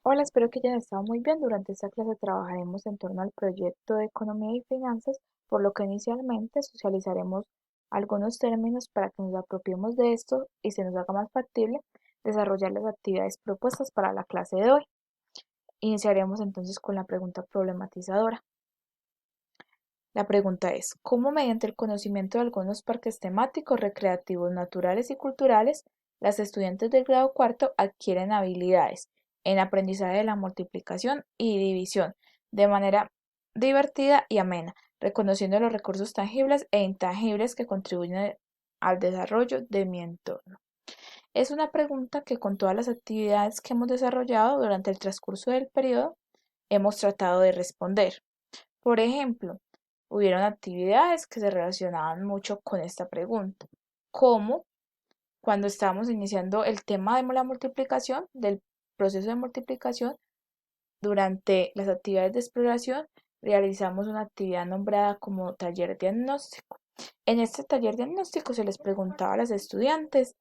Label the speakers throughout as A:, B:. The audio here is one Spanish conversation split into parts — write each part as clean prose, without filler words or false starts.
A: Hola, espero que hayan estado muy bien. Durante esta clase trabajaremos en torno al proyecto de economía y finanzas, por lo que inicialmente socializaremos algunos términos para que nos apropiemos de esto y se nos haga más factible desarrollar las actividades propuestas para la clase de hoy. Iniciaremos entonces con la pregunta problematizadora. La pregunta es, ¿cómo mediante el conocimiento de algunos parques temáticos, recreativos, naturales y culturales, las estudiantes del grado cuarto adquieren habilidades en aprendizaje de la multiplicación y división de manera divertida y amena, reconociendo los recursos tangibles e intangibles que contribuyen al desarrollo de mi entorno? Es una pregunta que con todas las actividades que hemos desarrollado durante el transcurso del periodo hemos tratado de responder. Por ejemplo, hubieron actividades que se relacionaban mucho con esta pregunta, como cuando estábamos iniciando el tema de la multiplicación, del proceso de multiplicación, durante las actividades de exploración realizamos una actividad nombrada como taller diagnóstico. En este taller diagnóstico se les preguntaba a las estudiantes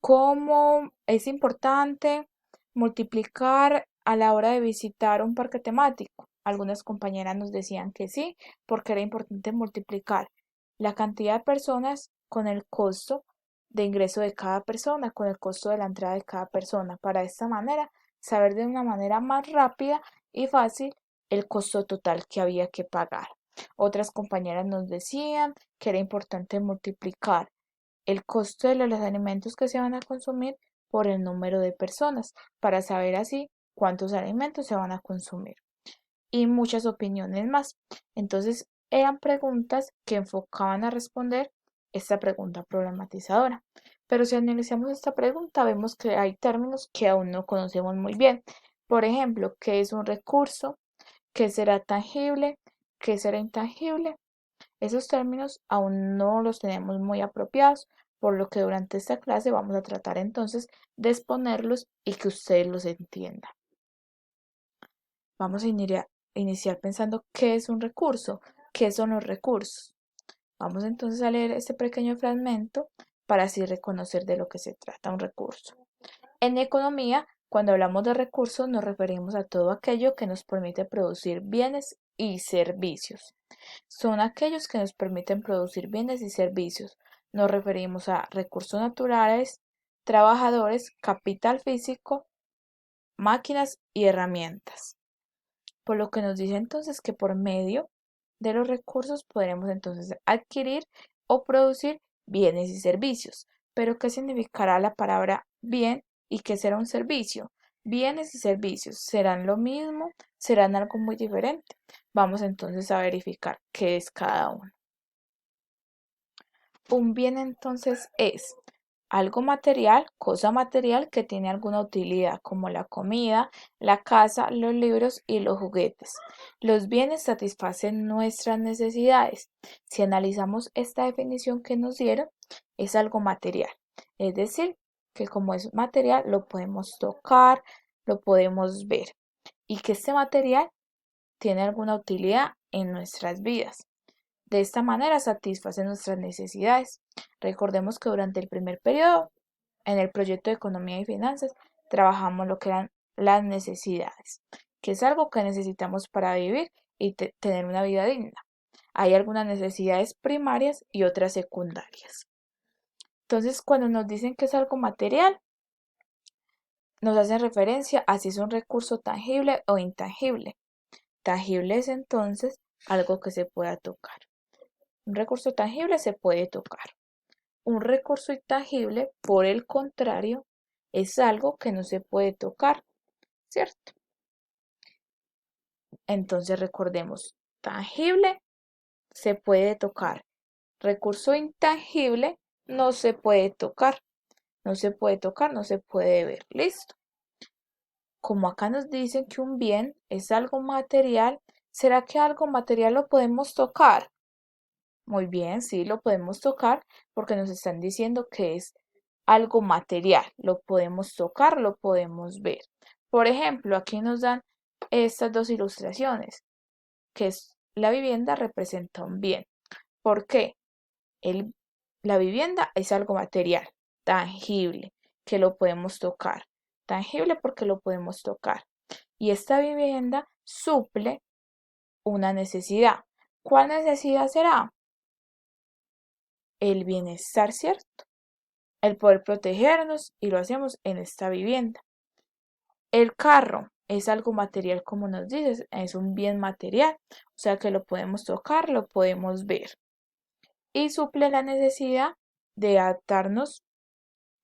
A: cómo es importante multiplicar a la hora de visitar un parque temático. Algunas compañeras nos decían que sí, porque era importante multiplicar la cantidad de personas con el costo de ingreso de cada persona, con el costo de la entrada de cada persona, para de esta manera saber de una manera más rápida y fácil el costo total que había que pagar. Otras compañeras nos decían que era importante multiplicar el costo de los alimentos que se van a consumir por el número de personas, para saber así cuántos alimentos se van a consumir y muchas opiniones más. Entonces, eran preguntas que enfocaban a responder esta pregunta problematizadora. Pero si analizamos esta pregunta, vemos que hay términos que aún no conocemos muy bien. Por ejemplo, ¿qué es un recurso? ¿Qué será tangible? ¿Qué será intangible? Esos términos aún no los tenemos muy apropiados, por lo que durante esta clase vamos a tratar entonces de exponerlos y que ustedes los entiendan. Vamos a iniciar pensando qué es un recurso, qué son los recursos. Vamos entonces a leer este pequeño fragmento para así reconocer de lo que se trata un recurso. En economía, cuando hablamos de recursos, nos referimos a todo aquello que nos permite producir bienes y servicios. Son aquellos que nos permiten producir bienes y servicios. Nos referimos a recursos naturales, trabajadores, capital físico, máquinas y herramientas. Por lo que nos dice entonces que por medio de los recursos podremos entonces adquirir o producir bienes y servicios. Pero ¿qué significará la palabra bien y qué será un servicio? Bienes y servicios, ¿serán lo mismo? ¿Serán algo muy diferente? Vamos entonces a verificar qué es cada uno. Un bien entonces es algo material, cosa material que tiene alguna utilidad, como la comida, la casa, los libros y los juguetes. Los bienes satisfacen nuestras necesidades. Si analizamos esta definición que nos dieron, es algo material. Es decir, que como es material, lo podemos tocar, lo podemos ver. Y que este material tiene alguna utilidad en nuestras vidas. De esta manera satisface nuestras necesidades. Recordemos que durante el primer periodo, en el proyecto de economía y finanzas, trabajamos lo que eran las necesidades, que es algo que necesitamos para vivir y tener una vida digna. Hay algunas necesidades primarias y otras secundarias. Entonces, cuando nos dicen que es algo material, nos hacen referencia a si es un recurso tangible o intangible. Tangible es entonces algo que se pueda tocar. Un recurso tangible se puede tocar. Un recurso intangible, por el contrario, es algo que no se puede tocar, ¿cierto? Entonces recordemos, tangible se puede tocar. Recurso intangible no se puede tocar. No se puede tocar, no se puede ver. Listo. Como acá nos dicen que un bien es algo material, ¿será que algo material lo podemos tocar? Muy bien, sí, lo podemos tocar porque nos están diciendo que es algo material, lo podemos tocar, lo podemos ver. Por ejemplo, aquí nos dan estas dos ilustraciones, que es la vivienda representa un bien. ¿Por qué? El, la vivienda es algo material, tangible, que lo podemos tocar. tangible porque lo podemos tocar. Y esta vivienda suple una necesidad. ¿Cuál necesidad será? El bienestar, ¿cierto? El poder protegernos y lo hacemos en esta vivienda. El carro es algo material, como nos dices, es un bien material, o sea que lo podemos tocar, lo podemos ver. Y suple la necesidad de adaptarnos,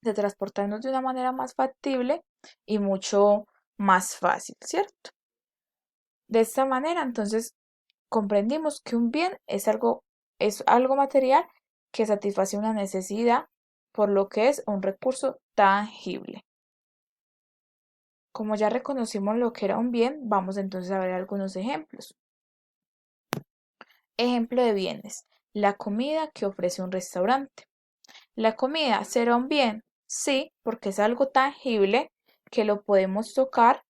A: de transportarnos de una manera más factible y mucho más fácil, ¿cierto? De esta manera, entonces, comprendimos que un bien es algo material que satisface una necesidad, por lo que es un recurso tangible. Como ya reconocimos lo que era un bien, vamos entonces a ver algunos ejemplos. Ejemplo de bienes. La comida que ofrece un restaurante. ¿La comida será un bien? Sí, porque es algo tangible que lo podemos tocar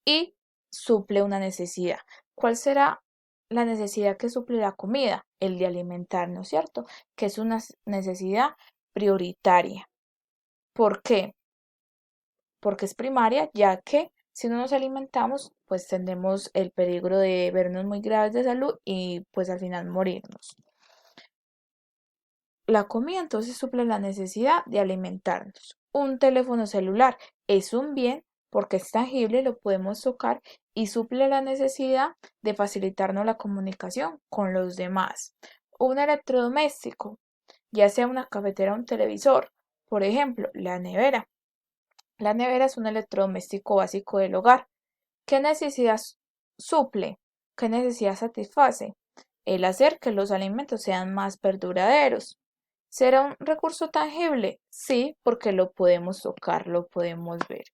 A: y suple una necesidad. ¿Cuál será la necesidad que suple la comida? El de alimentarnos, ¿cierto? Que es una necesidad prioritaria. ¿Por qué? Porque es primaria, ya que si no nos alimentamos, pues tendremos el peligro de vernos muy graves de salud y pues al final morirnos. La comida entonces suple la necesidad de alimentarnos. Un teléfono celular es un bien porque es tangible, lo podemos tocar y suple la necesidad de facilitarnos la comunicación con los demás. Un electrodoméstico, ya sea una cafetera o un televisor, por ejemplo, la nevera. La nevera es un electrodoméstico básico del hogar. ¿Qué necesidad suple? ¿Qué necesidad satisface? El hacer que los alimentos sean más perduraderos. ¿Será un recurso tangible? Sí, porque lo podemos tocar, lo podemos ver.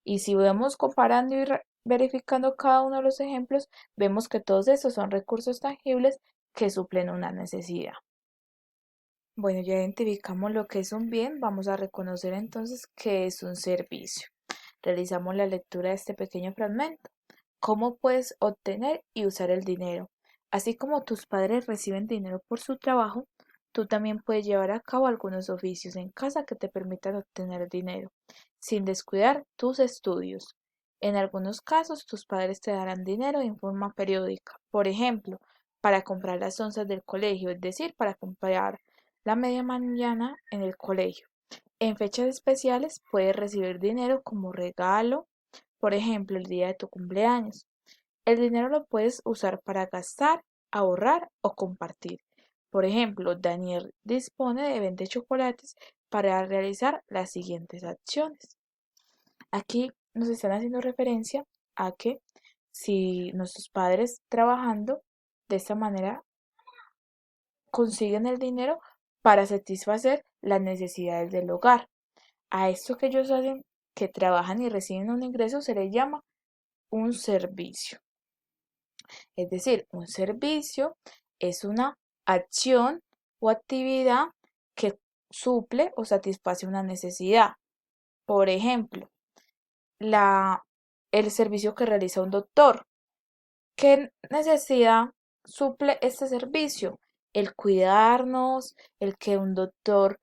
A: Y si vamos comparando y verificando cada uno de los ejemplos, vemos que todos estos son recursos tangibles que suplen una necesidad. Bueno, ya identificamos lo que es un bien, vamos a reconocer entonces qué es un servicio. Realizamos la lectura de este pequeño fragmento. ¿Cómo puedes obtener y usar el dinero? Así como tus padres reciben dinero por su trabajo, tú también puedes llevar a cabo algunos oficios en casa que te permitan obtener dinero, sin descuidar tus estudios. En algunos casos, tus padres te darán dinero en forma periódica, por ejemplo, para comprar las onzas del colegio, es decir, para comprar la media mañana en el colegio. En fechas especiales puedes recibir dinero como regalo, por ejemplo, el día de tu cumpleaños. El dinero lo puedes usar para gastar, ahorrar o compartir. Por ejemplo, Daniel dispone de 20 chocolates para realizar las siguientes acciones. Aquí nos están haciendo referencia a que si nuestros padres trabajando de esta manera consiguen el dinero para satisfacer las necesidades del hogar. A esto que ellos hacen, que trabajan y reciben un ingreso, se les llama un servicio. Es decir, un servicio es una acción o actividad que suple o satisface una necesidad. Por ejemplo, el servicio que realiza un doctor. ¿Qué necesidad suple este servicio? El cuidarnos, el que un doctor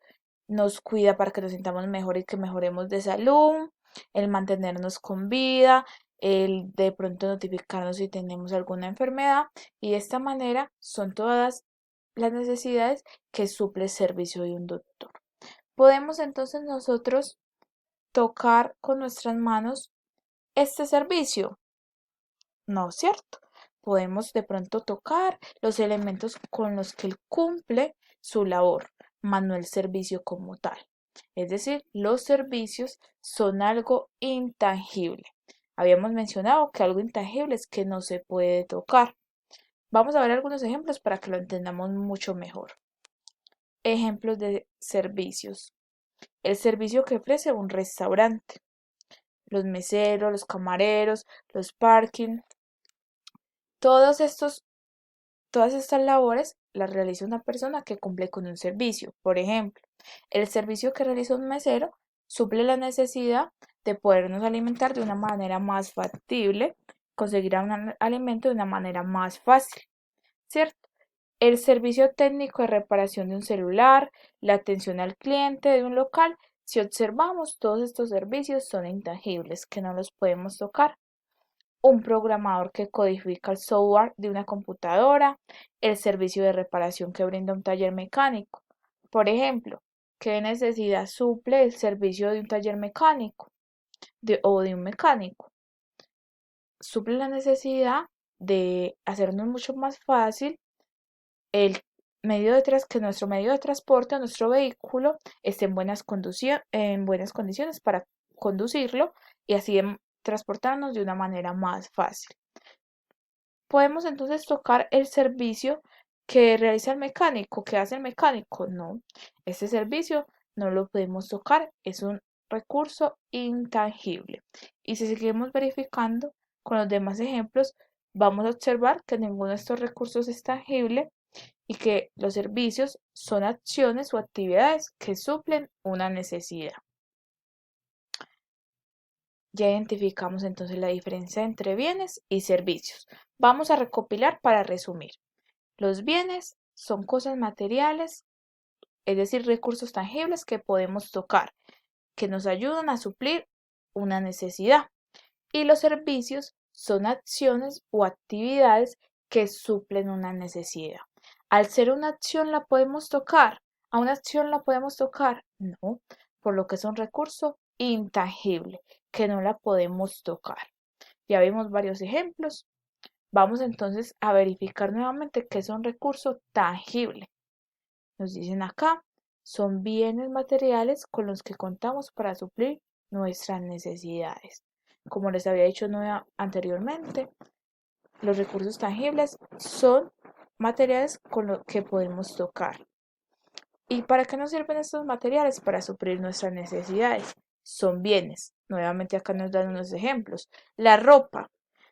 A: nos cuida para que nos sintamos mejor y que mejoremos de salud, el mantenernos con vida, el de pronto notificarnos si tenemos alguna enfermedad y de esta manera son todas las necesidades que suple el servicio de un doctor. Podemos entonces nosotros tocar con nuestras manos este servicio, ¿no es cierto? Podemos de pronto tocar los elementos con los que él cumple su labor, mas no el servicio como tal. Es decir, los servicios son algo intangible. Habíamos mencionado que algo intangible es que no se puede tocar. Vamos a ver algunos ejemplos para que lo entendamos mucho mejor. Ejemplos de servicios. El servicio que ofrece un restaurante. Los meseros, los camareros, los parking. Todos estos Todas estas labores las realiza una persona que cumple con un servicio. Por ejemplo, el servicio que realiza un mesero suple la necesidad de podernos alimentar de una manera más factible, conseguir un alimento de una manera más fácil, ¿cierto? El servicio técnico de reparación de un celular, la atención al cliente de un local, Si observamos, todos estos servicios son intangibles, que no los podemos tocar. Un programador que codifica el software de una computadora, el servicio de reparación que brinda un taller mecánico. Por ejemplo, ¿qué necesidad suple el servicio de un taller mecánico o de un mecánico? Suple la necesidad de hacernos mucho más fácil el que nuestro medio de transporte, nuestro vehículo, esté en buenas condiciones para conducirlo y así transportarnos de una manera más fácil. Podemos entonces tocar el servicio que realiza el mecánico, que hace el mecánico. No, este servicio no lo podemos tocar, es un recurso intangible. Y si seguimos verificando con los demás ejemplos, vamos a observar que ninguno de estos recursos es tangible y que los servicios son acciones o actividades que suplen una necesidad. Ya identificamos entonces la diferencia entre bienes y servicios. Vamos a recopilar para resumir. Los bienes son cosas materiales, es decir, recursos tangibles que podemos tocar, que nos ayudan a suplir una necesidad. Y los servicios son acciones o actividades que suplen una necesidad. Al ser una acción la podemos tocar. ¿A una acción la podemos tocar? No, por lo que es un recurso intangible, que no la podemos tocar. Ya vimos varios ejemplos. Vamos entonces a verificar nuevamente qué es un recurso tangible. Nos dicen acá, son bienes materiales con los que contamos para suplir nuestras necesidades. Como les había dicho anteriormente, los recursos tangibles son materiales con los que podemos tocar. ¿Y para qué nos sirven estos materiales? Para suplir nuestras necesidades. Son bienes. Nuevamente acá nos dan unos ejemplos. La ropa.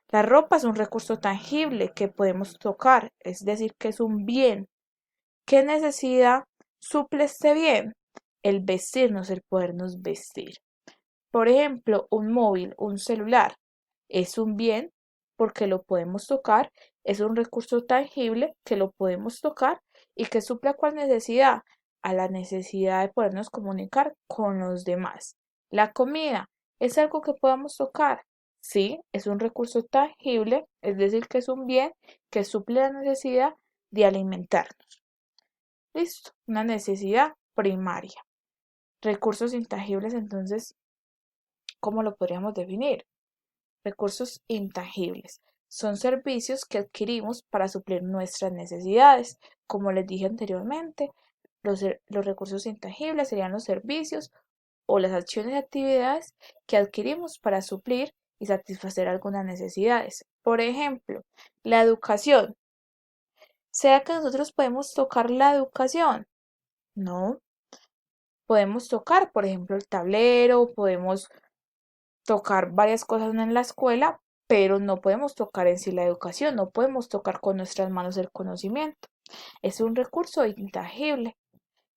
A: La ropa es un recurso tangible que podemos tocar, es decir, que es un bien. ¿Qué necesidad suple este bien? El vestirnos, el podernos vestir. Por ejemplo, un móvil, un celular, es un bien porque lo podemos tocar, es un recurso tangible que lo podemos tocar y que suple a cuál necesidad, a la necesidad de podernos comunicar con los demás. La comida es algo que podamos tocar, sí, es un recurso tangible, es decir, que es un bien que suple la necesidad de alimentarnos. Listo, una necesidad primaria. Recursos intangibles, entonces, ¿cómo lo podríamos definir? Recursos intangibles. Son servicios que adquirimos para suplir nuestras necesidades. Como les dije anteriormente, los recursos intangibles serían los servicios o las acciones y actividades que adquirimos para suplir y satisfacer algunas necesidades. Por ejemplo, la educación. ¿Será que nosotros podemos tocar la educación? No. Podemos tocar, por ejemplo, el tablero, podemos tocar varias cosas en la escuela, pero no podemos tocar en sí la educación, no podemos tocar con nuestras manos el conocimiento. Es un recurso intangible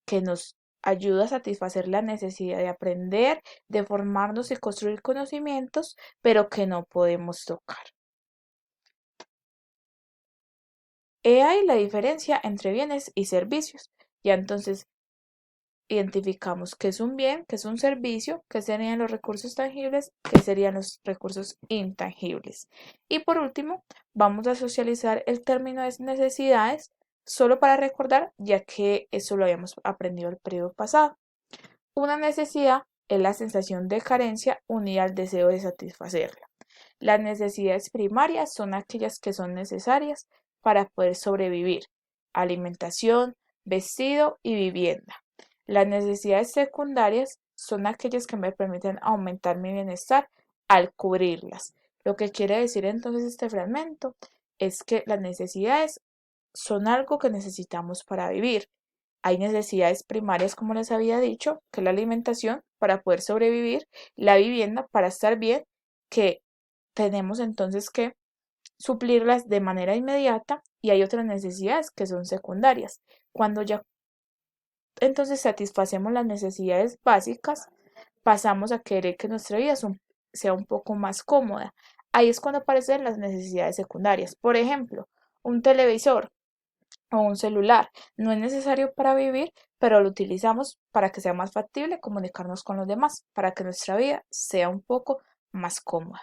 A: que nos ayuda a satisfacer la necesidad de aprender, de formarnos y construir conocimientos, pero que no podemos tocar. He ahí la diferencia entre bienes y servicios. Ya entonces identificamos qué es un bien, qué es un servicio, qué serían los recursos tangibles, qué serían los recursos intangibles. Y por último, vamos a socializar el término de necesidades solo para recordar, ya que eso lo habíamos aprendido el periodo pasado. Una necesidad es la sensación de carencia unida al deseo de satisfacerla. Las necesidades primarias son aquellas que son necesarias para poder sobrevivir: alimentación, vestido y vivienda. Las necesidades secundarias son aquellas que me permiten aumentar mi bienestar al cubrirlas. Lo que quiere decir entonces este fragmento es que las necesidades son algo que necesitamos para vivir. Hay necesidades primarias, como les había dicho, que es la alimentación para poder sobrevivir, la vivienda para estar bien, que tenemos entonces que suplirlas de manera inmediata, y hay otras necesidades que son secundarias. Cuando ya entonces satisfacemos las necesidades básicas, pasamos a querer que nuestra vida sea un poco más cómoda. Ahí es cuando aparecen las necesidades secundarias. Por ejemplo, un televisor o un celular no es necesario para vivir, pero lo utilizamos para que sea más factible comunicarnos con los demás, para que nuestra vida sea un poco más cómoda.